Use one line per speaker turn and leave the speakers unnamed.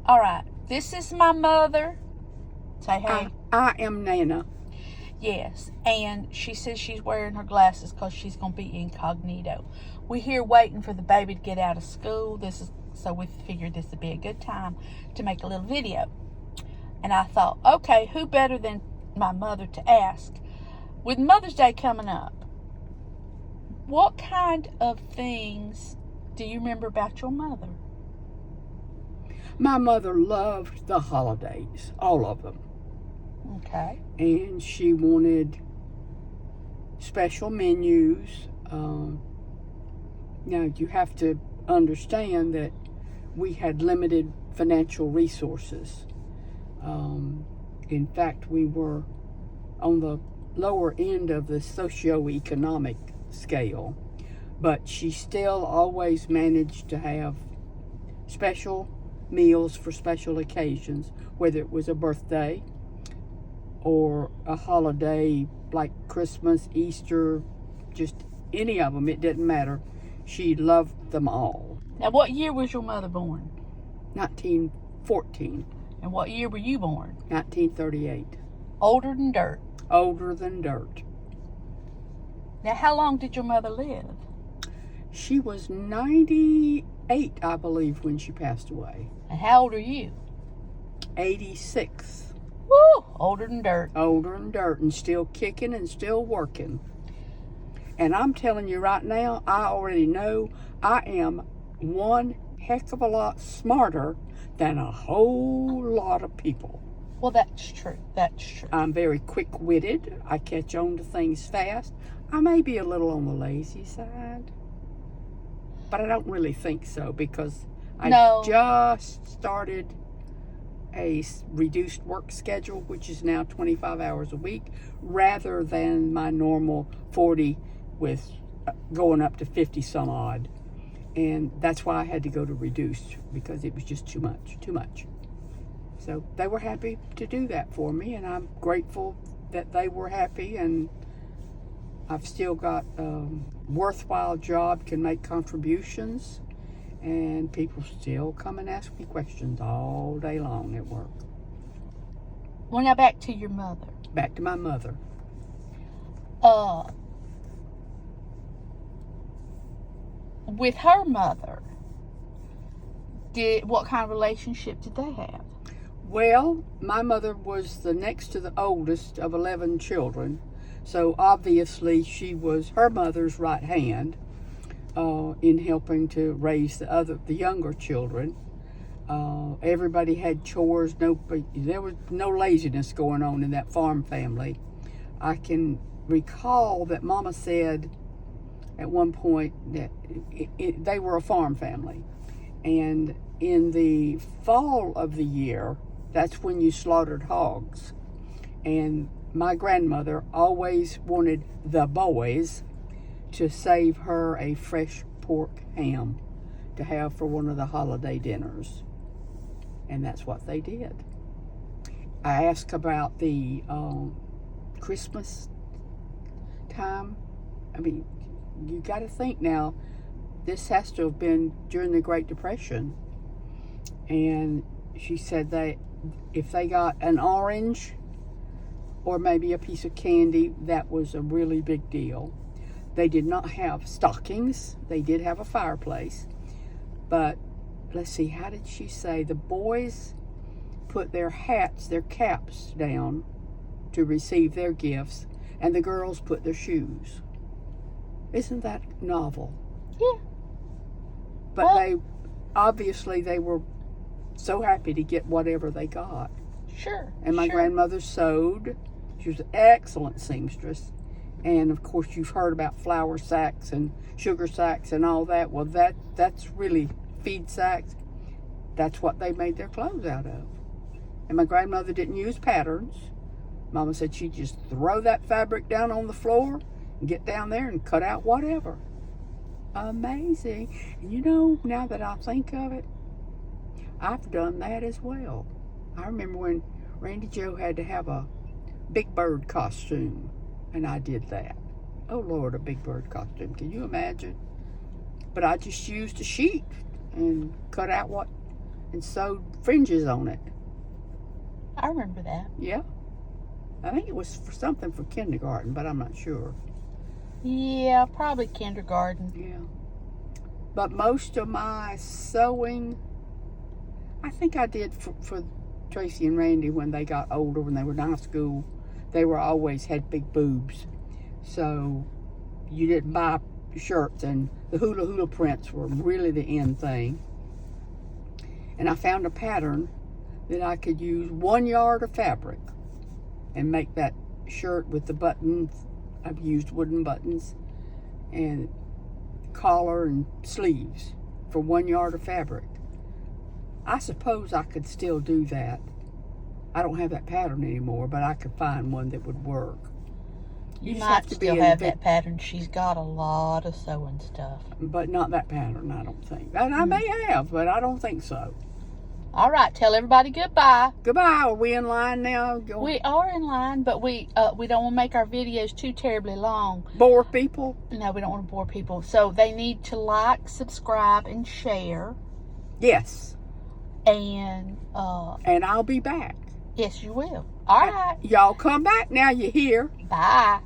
All right, this is my mother. Say hey.
I am Nana.
Yes, and she says she's wearing her glasses because she's going to be incognito. We're here waiting for the baby to get out of school. So we figured this would be a good time to make a little video. And I thought, okay, who better than my mother to ask? With Mother's Day coming up, what kind of things do you remember about your mother?
My mother loved the holidays, all of them.
Okay.
And she wanted special menus. Now, you have to understand that we had limited financial resources. In fact, we were on the lower end of the socioeconomic scale, but she still always managed to have special meals for special occasions, whether it was a birthday or a holiday like Christmas, Easter, just any of them. It didn't matter. She loved them all.
Now, what year was your mother born?
1914.
And what year were you born?
1938.
Older than dirt.
Older than dirt.
Now, how long did your mother live?
She was 98, I believe, when she passed away.
And how old are you?
86.
Woo! Older than dirt.
Older than dirt, and still kicking and still working. And I'm telling you right now, I already know I am one heck of a lot smarter than a whole lot of people.
Well, that's true. That's true.
I'm very quick-witted. I catch on to things fast. I may be a little on the lazy side, but I don't really think so, because I just started a reduced work schedule, which is now 25 hours a week, rather than my normal 40 with going up to 50 some odd. And that's why I had to go to reduced, because it was just too much. So they were happy to do that for me, and I'm grateful that they were happy, and I've still got a worthwhile job, can make contributions, and people still come and ask me questions all day long at work.
Well, now back to your mother.
Back to my mother.
With her mother, what kind of relationship did they have?
Well, my mother was the next to the oldest of 11 children, so obviously she was her mother's right hand in helping to raise the younger children. Everybody had chores. There was no laziness going on in that farm family. I can recall that Mama said at one point that they were a farm family, and in the fall of the year, that's when you slaughtered hogs. And my grandmother always wanted the boys to save her a fresh pork ham to have for one of the holiday dinners. And that's what they did. I asked about the Christmas time. I mean, you got to think now, this has to have been during the Great Depression. And she said that if they got an orange or maybe a piece of candy, that was a really big deal. They did not have stockings. They did have a fireplace. But let's see, how did she say? The boys put their caps down to receive their gifts, and the girls put their shoes. Isn't that novel?
Yeah.
But they were so happy to get whatever they got.
Sure.
And my grandmother sewed. She was an excellent seamstress. And of course, you've heard about flour sacks and sugar sacks and all that. Well, that's really feed sacks. That's what they made their clothes out of. And my grandmother didn't use patterns. Mama said she'd just throw that fabric down on the floor and get down there and cut out whatever. Amazing. And you know, now that I think of it, I've done that as well. I remember when Randy Joe had to have a Big Bird costume, and I did that. Oh Lord, a Big Bird costume. Can you imagine? But I just used a sheet and cut out and sewed fringes on it.
I remember that.
Yeah. I think it was for something for kindergarten, but I'm not sure.
Yeah, probably kindergarten.
Yeah. But most of my sewing, I think I did for Tracy and Randy when they got older, when they were in high school. They were always had big boobs. So you didn't buy shirts, and the hula hula prints were really the in thing. And I found a pattern that I could use 1 yard of fabric and make that shirt with the buttons. I've used wooden buttons and collar and sleeves for 1 yard of fabric. I suppose I could still do that. I don't have that pattern anymore, but I could find one that would work.
You
just
might still have
in
that pattern. She's got a lot of sewing stuff.
But not that pattern, I don't think. And I may have, but I don't think so.
All right, tell everybody goodbye.
Goodbye. Are we in line now?
We are in line, but we don't want to make our videos too terribly long.
Bore people?
No, we don't want to bore people. So they need to like, subscribe, and share.
Yes.
And
I'll be back.
yes, you will. All right.
Y'all come back now. You're here.
Bye.